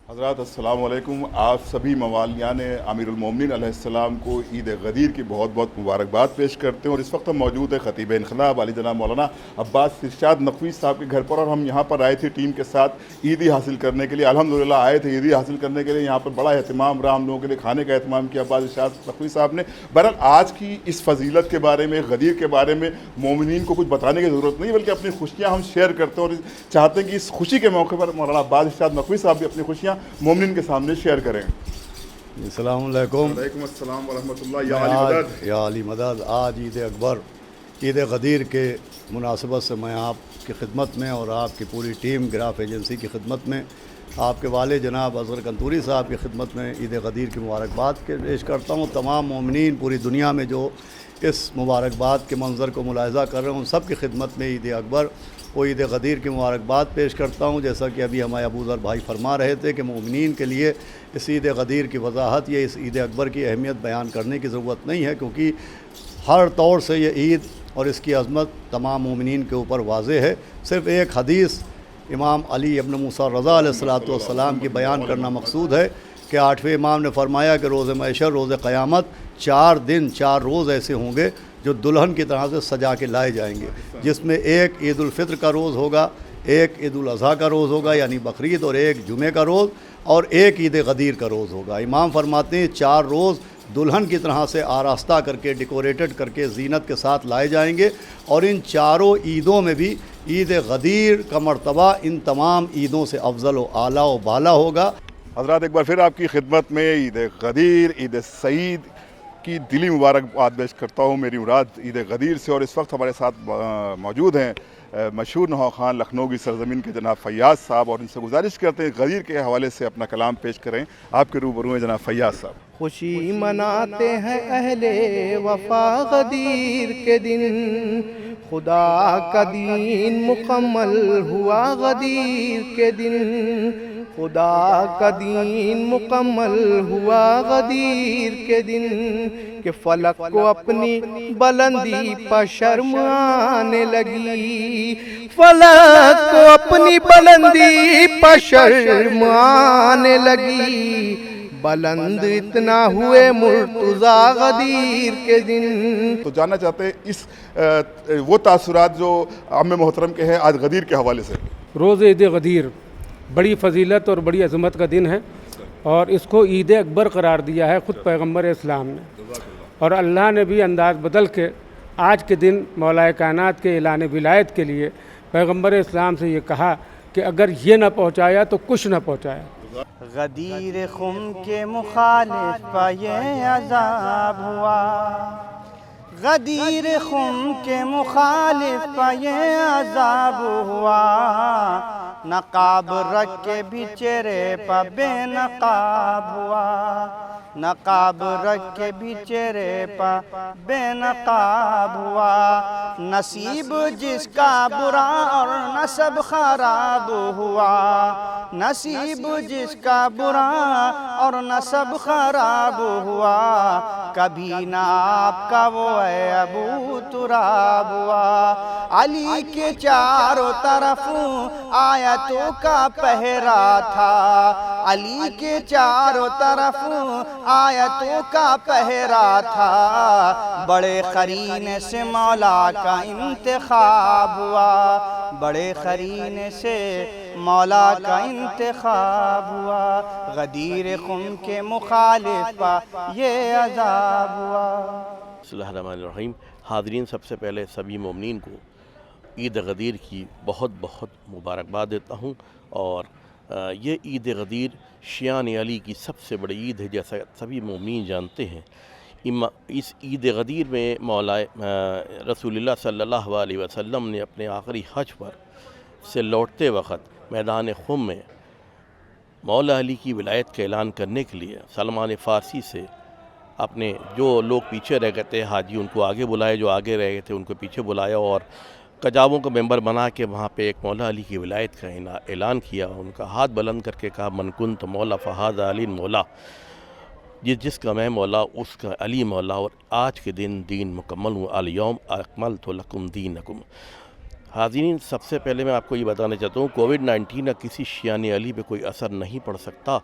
حضرات السلام علیکم. آپ سبھی موالیان امیر المومنین علیہ السلام کو عید غدیر کی بہت بہت مبارکباد پیش کرتے ہیں. اور اس وقت ہم موجود ہیں خطیب انقلاب علی جناب مولانا عباس ارشاد نقوی صاحب کے گھر پر، اور ہم یہاں پر آئے تھے ٹیم کے ساتھ عیدی حاصل کرنے کے لیے. الحمدللہ آئے تھے عیدی حاصل کرنے کے لیے. یہاں پر بڑا اہتمام رہا، ہم لوگوں کے لیے کھانے کا اہتمام کیا عباس ارشاد نقوی صاحب نے. بہرحال آج کی اس فضیلت کے بارے میں، غدیر کے بارے میں مومنین کو کچھ بتانے کی ضرورت نہیں، بلکہ اپنی خوشیاں ہم شیئر کرتے ہیں، اور چاہتے ہیں کہ اس خوشی کے موقع پر مولانا عباس ارشاد نقوی صاحب بھی اپنی خوشیاں مومنین کے سامنے شیئر کریں. السلام علیکم. وعلیکم السلام ورحمۃ اللہ. یا علی مدد. یا علی مدد. آج عید اکبر، عید غدیر کے مناسبت سے میں آپ کی خدمت میں اور آپ کی پوری ٹیم گراف ایجنسی کی خدمت میں، آپ کے والد جناب اصغر کنتوری صاحب کی خدمت میں عید غدیر کی مبارکباد پیش کرتا ہوں. تمام مومنین پوری دنیا میں جو اس مبارکباد کے منظر کو ملاحظہ کر رہے ہیں، ان سب کی خدمت میں عید اکبر و عید غدیر کی مبارکباد پیش کرتا ہوں. جیسا کہ ابھی ہمارے ابو ذر بھائی فرما رہے تھے کہ مومنین کے لیے اس عید غدیر کی وضاحت یا اس عید اکبر کی اہمیت بیان کرنے کی ضرورت نہیں ہے، کیونکہ ہر طور سے یہ عید اور اس کی عظمت تمام مومنین کے اوپر واضح ہے. صرف ایک حدیث امام علی ابن موسیٰ رضا علیہ السلام کی بیان کرنا مقصود ہے کہ 8ویں امام نے فرمایا کہ روز محشر، روز قیامت 4 دن 4 روز ایسے ہوں گے جو دلہن کی طرح سے سجا کے لائے جائیں گے، جس میں ایک عید الفطر کا روز ہوگا، ایک عید الاضحیٰ کا روز ہوگا یعنی بقرعید، اور ایک جمعہ کا روز، اور ایک عید غدیر کا روز ہوگا. امام فرماتے ہیں 4 روز دلہن کی طرح سے آراستہ کر کے، ڈیکوریٹڈ کر کے، زینت کے ساتھ لائے جائیں گے. اور ان چاروں عیدوں میں بھی عید غدیر کا مرتبہ ان تمام عیدوں سے افضل و اعلیٰ و بالا ہوگا. حضرات ایک بار پھر آپ کی خدمت میں عید غدیر، عید سعید کی دلی مبارکباد پیش کرتا ہوں. میری مراد عید غدیر سے. اور اس وقت ہمارے ساتھ موجود ہیں مشہور نحوخوان لکھنؤ کی سرزمین کے جناب فیاض صاحب، اور ان سے گزارش کرتے ہیں غدیر کے حوالے سے اپنا کلام پیش کریں. آپ کے روبرو ہیں جناب فیاض صاحب. خوشی مناتے ہیں اہل وفا غدیر کے دن، خدا کا دین مکمل ہوا غدیر کے دن، خدا کا دین مکمل ہوا غدیر کے دن، کہ فلک کو اپنی بلندی پر شرم آنے لگی، فلک کو اپنی بلندی پر شرم آنے لگی، بلند اتنا ہوئے مرتضیٰ غدیر کے دن. تو جاننا چاہتے ہیں اس وہ تاثرات جو عام محترم کے ہیں آج غدیر کے حوالے سے. روز عید غدیر بڑی فضیلت اور بڑی عظمت کا دن ہے، اور اس کو عید اکبر قرار دیا ہے خود پیغمبر اسلام نے. اور اللہ نے بھی انداز بدل کے آج کے دن مولا کائنات کے اعلان ولایت کے لیے پیغمبر اسلام سے یہ کہا کہ اگر یہ نہ پہنچایا تو کچھ نہ پہنچایا. غدیر خم کے مخالف پہ یہ عذاب ہوا، غدیر خم کے مخالف پہ یہ عذاب ہوا، نقاب رکھ کے بھی چہرے پہ بے نقاب ہوا، نقاب رکھ کے بھی چہرے پہ بے نقاب ہوا، نصیب جس کا برا اور نسب خراب ہوا، نصیب جس کا برا اور نسب خراب ہوا، کبھی نہ آپ کا وہ اے ابو تراب ہوا. علی کے چاروں طرف آیتوں کا پہرا تھا، علی کے چاروں طرف آیتوں کا پہرا تھا، بڑے قرینے سے مولا کا انتخاب ہوا، بڑے قرینے سے مولا کا انتخاب ہوا، غدیر خم کے مخالف پا یہ عذاب ہوا. بسم اللہ الرحمن الرحیم. حاضرین، سب سے پہلے سبھی مومنین کو عید غدیر کی بہت بہت مبارکباد دیتا ہوں. اور یہ عید غدیر شیعان علی کی سب سے بڑی عید ہے، جیسا سبھی مومنین جانتے ہیں. اس عید غدیر میں مولا رسول اللہ صلی اللہ علیہ وسلم نے اپنے آخری حج پر سے لوٹتے وقت میدان خم میں مولا علی کی ولایت کا اعلان کرنے کے لیے سلمان فارسی سے اپنے جو لوگ پیچھے رہ گئے تھے حاجی، ان کو آگے بلائے، جو آگے رہ گئے تھے ان کو پیچھے بلایا، اور کجاووں کا ممبر بنا کے وہاں پہ ایک مولا علی کی ولایت کا اعلان کیا. ان کا ہاتھ بلند کر کے کہا من کنت مولا فہذا علی مولا، جس کا میں مولا اس کا علی مولا. اور آج کے دن دین مکمل ہوا، الیوم اکملت لکم دینکم. حاضرین، سب سے پہلے میں آپ کو یہ بتانا چاہتا ہوں کووڈ-19 کا کسی شیعہ علی پہ کوئی اثر نہیں پڑ سکتا.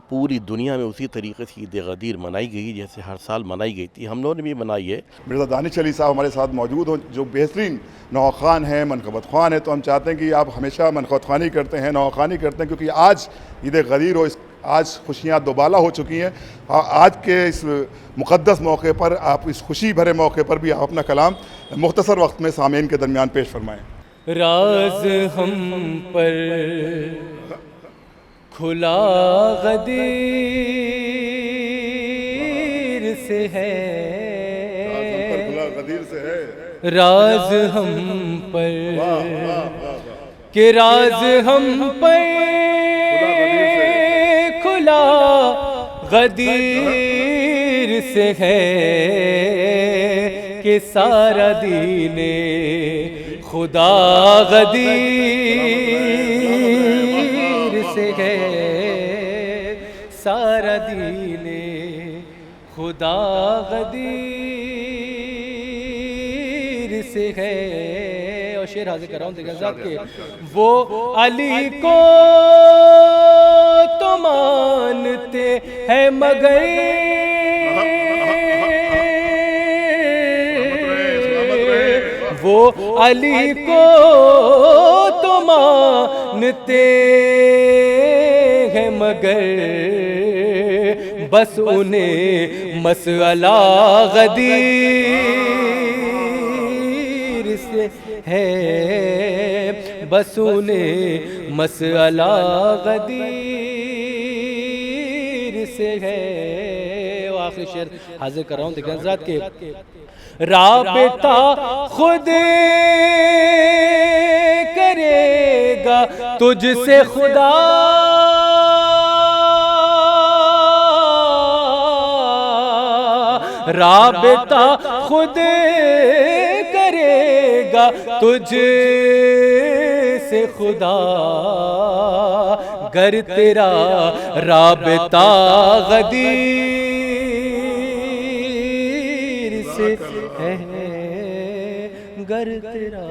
پوری دنیا میں اسی طریقے سے عید غدیر منائی گئی جیسے ہر سال منائی گئی تھی. ہم لوگوں نے بھی منائی ہے. مرزا دانش علی صاحب ہمارے ساتھ موجود ہوں جو بہترین نوخوان ہیں، منقبت خوان ہیں. تو ہم چاہتے ہیں کہ آپ ہمیشہ منقبت خوانی کرتے ہیں، نوخوانی کرتے ہیں، کیونکہ آج عید غدیر ہو، آج خوشیاں دوبالا ہو چکی ہیں. آج کے اس مقدس موقع پر آپ اس خوشی بھرے موقع پر بھی آپ اپنا کلام مختصر وقت میں سامعین کے درمیان پیش فرمائیں. راز ہم پر کھلا غدیر سے ہے، راز ہم پر کہ راز ہم پر کھلا غدیر سے ہے کہ سارا دین خدا غدیر سے ہے، سارا دین خدا غدیر سے ہے. اور شعر حاضر کر رہا ہوں دیکھیں ذات کے. وہ علی کو تو مانتے ہیں مگر وہ علی کو تو مانتے ہیں مگر بس انہیں مسئلہ غدیر سے ہے، بس انہیں مسئلہ غدیر سے ہے. آخری شعر حاضر کر رہا ہوں دیکھیں حضرات کے. رابطہ خود کرے گا تجھ سے خدا، رابطہ خود کرے گا تجھ سے خدا، گر تیرا رابطہ غدیر سے ہے، گر تیرا.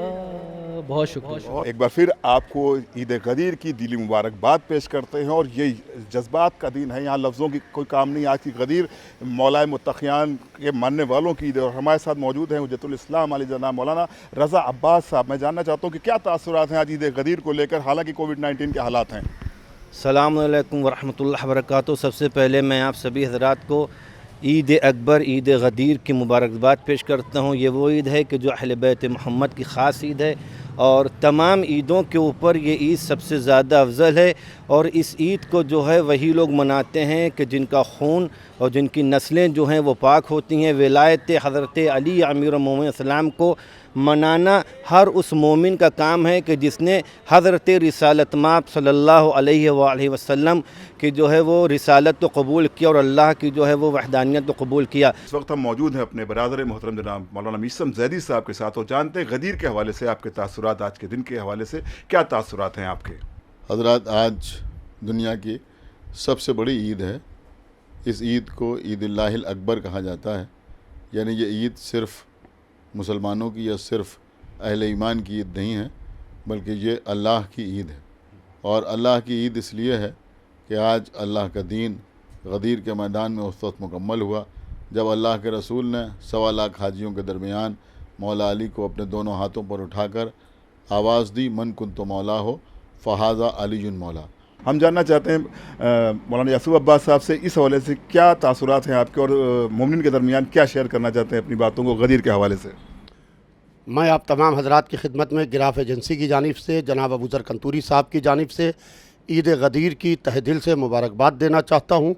بہت شکریہ. ایک بار پھر آپ کو عید غدیر کی دلی مبارکباد پیش کرتے ہیں. اور یہ جذبات کا دن ہے، یہاں لفظوں کی کوئی کام نہیں. آج کی غدیر مولا متقیان کے ماننے والوں کی عید ہے. اور ہمارے ساتھ موجود ہیں حجت الاسلام علی جناب مولانا رضا عباس صاحب. میں جاننا چاہتا ہوں کہ کیا تاثرات ہیں آج عید غدیر کو لے کر، حالانکہ کووڈ-19 کے حالات ہیں. السلام علیکم ورحمۃ اللہ وبرکاتہ. سب سے پہلے میں آپ سبھی حضرات کو عید اکبر، عید غدیر کی مبارکباد پیش کرتا ہوں. یہ وہ عید ہے کہ جو اہل بیت محمد کی خاص عید ہے، اور تمام عیدوں کے اوپر یہ عید سب سے زیادہ افضل ہے. اور اس عید کو جو ہے وہی لوگ مناتے ہیں کہ جن کا خون اور جن کی نسلیں جو ہیں وہ پاک ہوتی ہیں. ولایت حضرت علی امیر المومنین السلام کو منانا ہر اس مومن کا کام ہے کہ جس نے حضرت رسالت مآب صلی اللہ علیہ وآلہ وسلم کی جو ہے وہ رسالت تو قبول کیا اور اللہ کی جو ہے وہ وحدانیت تو قبول کیا. اس وقت ہم موجود ہیں اپنے برادر محترم جناب مولانا میثم زیدی صاحب کے ساتھ، اور جانتے ہیں غدیر کے حوالے سے آپ کے تاثرات، آج کے دن کے حوالے سے کیا تاثرات ہیں آپ کے. حضرات، آج دنیا کی سب سے بڑی عید ہے. اس عید کو عید اللہ الاکبر کہا جاتا ہے. یعنی یہ عید صرف مسلمانوں کی یا صرف اہل ایمان کی عید نہیں ہے، بلکہ یہ اللہ کی عید ہے. اور اللہ کی عید اس لیے ہے کہ آج اللہ کا دین غدیر کے میدان میں اس وقت مکمل ہوا جب اللہ کے رسول نے 1.25 لاکھ حاجیوں کے درمیان مولا علی کو اپنے دونوں ہاتھوں پر اٹھا کر آواز دی، من کنت مولا ہو فہذا علی مولا. ہم جاننا چاہتے ہیں مولانا یعصوب عباس صاحب سے اس حوالے سے کیا تاثرات ہیں آپ کے، اور مومنین کے درمیان کیا شیئر کرنا چاہتے ہیں اپنی باتوں کو غدیر کے حوالے سے. میں آپ تمام حضرات کی خدمت میں گراف ایجنسی کی جانب سے جناب ابو ذر کنتوری صاحب کی جانب سے عید غدیر کی تہ دل سے مبارکباد دینا چاہتا ہوں.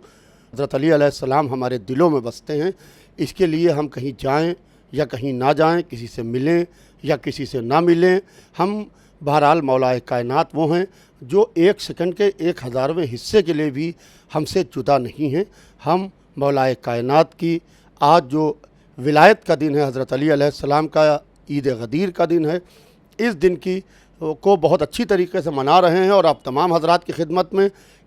حضرت علی علیہ السلام ہمارے دلوں میں بستے ہیں. اس کے لیے ہم کہیں جائیں یا کہیں نہ جائیں، کسی سے ملیں یا کسی سے نہ ملیں، ہم بہرحال مولا کائنات وہ ہیں جو 1 سیکنڈ کے 1000ویں حصے کے لیے بھی ہم سے جدا نہیں ہیں. ہم مولا کائنات کی آج جو ولایت کا دن ہے، حضرت علی علیہ السلام کا عید غدیر کا دن ہے، اس دن کی کو بہت اچھی طریقے سے منا رہے ہیں اور آپ تمام حضرات کی خدمت میں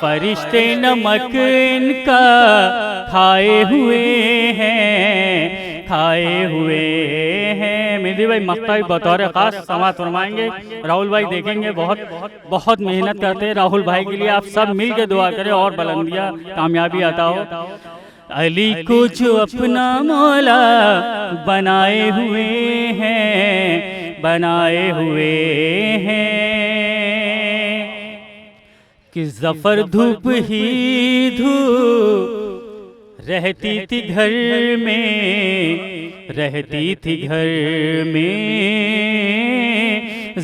فرشتے نمک ان کا کھائے ہوئے ہیں، کھائے ہوئے ہیں۔ مہدی بھائی مقطع بطور خاص سماعت فرمائیں گے، راہل بھائی دیکھیں گے، بہت محنت کرتے ہیں راہل بھائی کے لیے، آپ سب مل کے دعا کریں اور بلندیاں کامیابی عطا ہو۔ علی کو جو اپنا مولا بنائے ہوئے ہیں، بنائے ہوئے ہیں، کہ ظفر دھوپ ہی دھوپ رہتی تھی گھر میں، رہتی تھی گھر میں،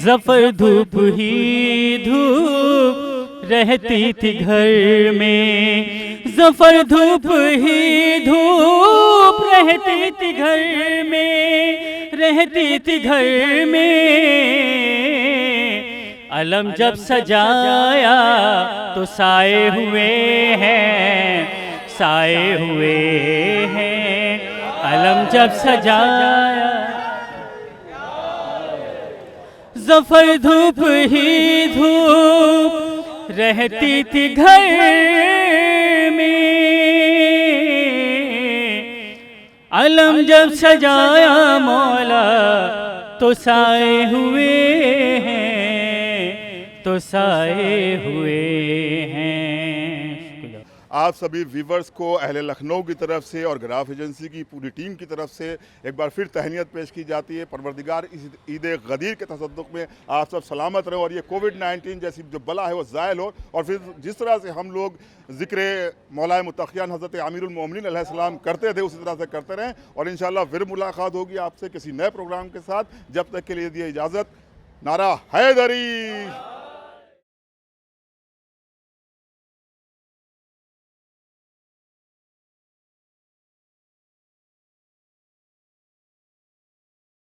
ظفر دھوپ ہی دھوپ رہتی تھی گھر میں، ظفر دھوپ ہی دھوپ رہتی تھی گھر میں، رہتی تھی گھر میں، علم جب سجایا تو سائے ہوئے ہیں، سائے ہوئے ہیں، علم جب سجایا، ظفر دھوپ ہی دھوپ رہتی تھی گھر میں، علم جب سجایا مولا تو سائے ہوئے ہیں، تو سائے ہوئے ہیں۔ آپ سبھی ویورز کو اہل لکھنؤ کی طرف سے اور گراف ایجنسی کی پوری ٹیم کی طرف سے ایک بار پھر تہنیت پیش کی جاتی ہے۔ پروردگار اس عید غدیر کے تصدق میں آپ سب سلامت رہیں اور یہ کووڈ-19 جیسی جو بلا ہے وہ زائل ہو، اور پھر جس طرح سے ہم لوگ ذکر مولا متقیان حضرت امیر المومنین علیہ السلام کرتے تھے اسی طرح سے کرتے رہیں، اور انشاءاللہ پھر ملاقات ہوگی آپ سے کسی نئے پروگرام کے ساتھ۔ جب تک کے لیے دیے اجازت، نعرہ حیدری۔